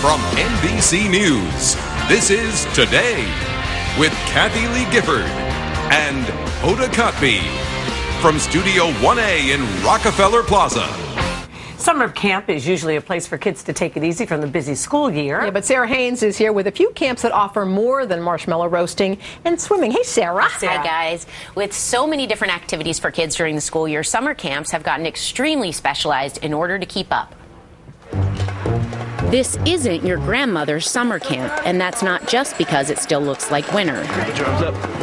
From NBC News, this is Today with Kathy Lee Gifford and Hoda Kotb from Studio 1A in Rockefeller Plaza. Summer camp is usually a place for kids to take it easy from the busy school year. Yeah, but Sarah Haynes is here with a few camps that offer more than marshmallow roasting and swimming. Hey, Sarah. Hi, guys. With so many different activities for kids during the school year, summer camps have gotten extremely specialized in order to keep up. This isn't your grandmother's summer camp, and that's not just because it still looks like winter.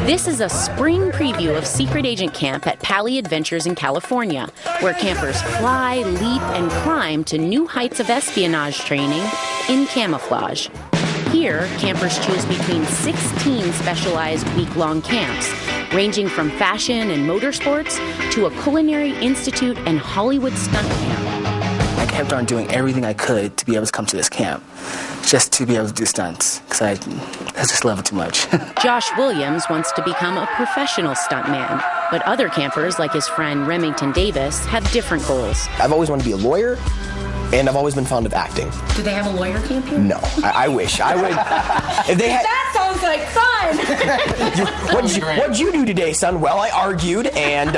This is a spring preview of Secret Agent Camp at Pali Adventures in California, where campers fly, leap, and climb to new heights of espionage training in camouflage. Here, campers choose between 16 specialized week-long camps, ranging from fashion and motorsports to a culinary institute and Hollywood stunt camp. I kept on doing everything I could to be able to come to this camp, just to be able to do stunts, because I just love it too much. Josh Williams wants to become a professional stuntman, but other campers, like his friend Remington Davis, have different goals. I've always wanted to be a lawyer, and I've always been fond of acting. Do they have a lawyer camp here? No, I wish. I would. If they had. That sounds like fun. What'd you do today, son? Well, I argued, and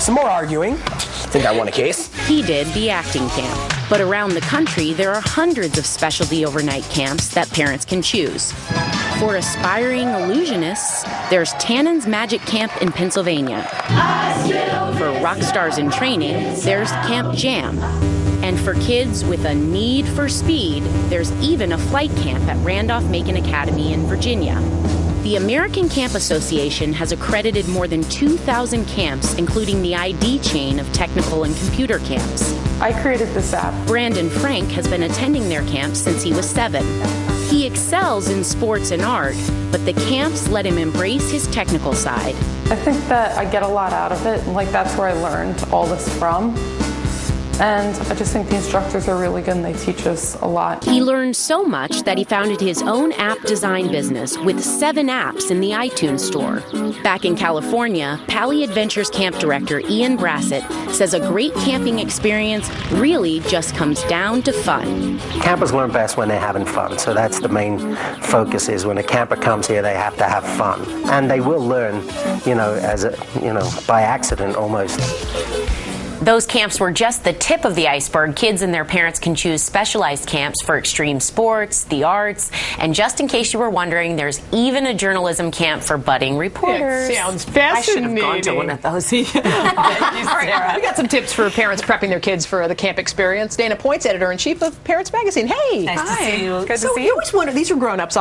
some more arguing. I think I won a case. He did the acting camp. But around the country, there are hundreds of specialty overnight camps that parents can choose. For aspiring illusionists, there's Tannen's Magic Camp in Pennsylvania. For rock stars in training, there's Camp Jam. And for kids with a need for speed, there's even a flight camp at Randolph-Macon Academy in Virginia. The American Camp Association has accredited more than 2,000 camps, including the ID chain of technical and computer camps. I created this app. Brandon Frank has been attending their camps since he was 7. He excels in sports and art, but the camps let him embrace his technical side. I think that I get a lot out of it. Like, that's where I learned all this from. And I just think the instructors are really good and they teach us a lot. He learned so much that he founded his own app design business with 7 apps in the iTunes store. Back in California, Pali Adventures camp director Ian Brassett says a great camping experience really just comes down to fun. Campers learn best when they're having fun, so that's the main focus. Is when a camper comes here, they have to have fun. And they will learn, by accident almost. Those camps were just the tip of the iceberg. Kids and their parents can choose specialized camps for extreme sports, the arts, and just in case you were wondering, there's even a journalism camp for budding reporters. It sounds fascinating. I should have gone to one of those. Thank you, All right, Sarah. we got some tips for parents prepping their kids for the camp experience. Dana Points, editor-in-chief of Parents Magazine. Hey. Nice to see you. Good So to see you you. always wonder, these are grown-ups,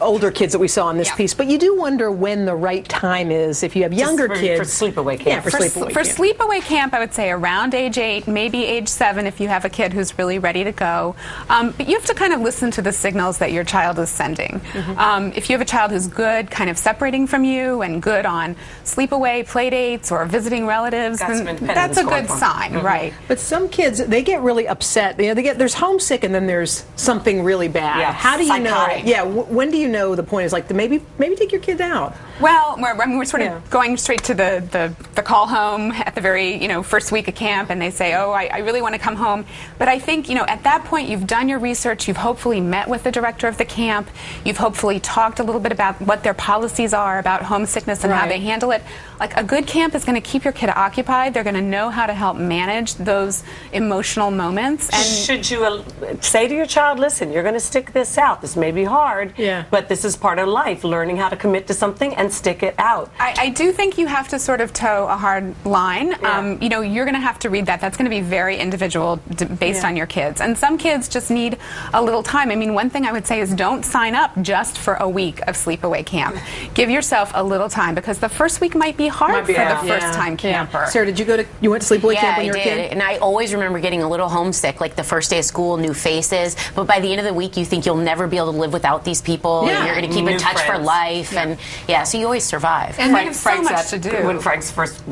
older kids that we saw in this piece, but you do wonder when the right time is if you have younger kids. For sleepaway camp. Yeah, for sleepaway For camp. sleepaway camp, I would say around age 8, maybe age 7 if you have a kid who's really ready to go. But you have to kind of listen to the signals that your child is sending. If you have a child who's good kind of separating from you and good on sleepaway play dates or visiting relatives, then that's a good sign, right? But some kids, they get really upset. There's homesick and then there's something really bad. Yeah, How do you know? psychotic. Yeah, when do you know the point is like to maybe take your kid out? Well, we're sort of going straight to the call home at the very first week of camp, and they say, oh, I really want to come home. But I think at that point you've done your research, you've hopefully met with the director of the camp, you've hopefully talked a little bit about what their policies are about homesickness and how they handle it. Like, a good camp is going to keep your kid occupied. They're going to know how to help manage those emotional moments. And should you say to your child, listen, you're going to stick this out. This may be hard, but this is part of life, learning how to commit to something and stick it out. I do think you have to sort of toe a hard line. You're going to have to read that. That's going to be very individual based on your kids. And some kids just need a little time. I mean, one thing I would say is don't sign up just for a week of sleepaway camp. Give yourself a little time, because the first week might be hard for the first-time camper. Sarah, did you went to sleepaway camp when you were a kid? Yeah, I did. And I always remember getting a little homesick, like the first day of school, new faces. But by the end of the week, you think you'll never be able to live without these people. And you're going to keep in touch for life. And so you always survive. And they have so much to do. When Frank's first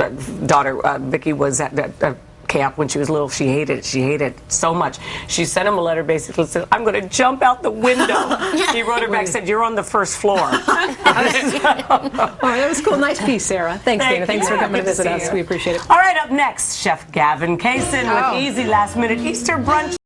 daughter, Vicky, was at camp when she was little, she hated it. She hated it so much. She sent him a letter basically said, I'm going to jump out the window. He wrote her back, said, you're on the first floor. Oh, that was cool. Nice piece, Sarah. Thanks, Dana. Thanks for coming to visit us. We appreciate it. All right, up next, Chef Gavin Kaysen with easy last-minute Easter brunch.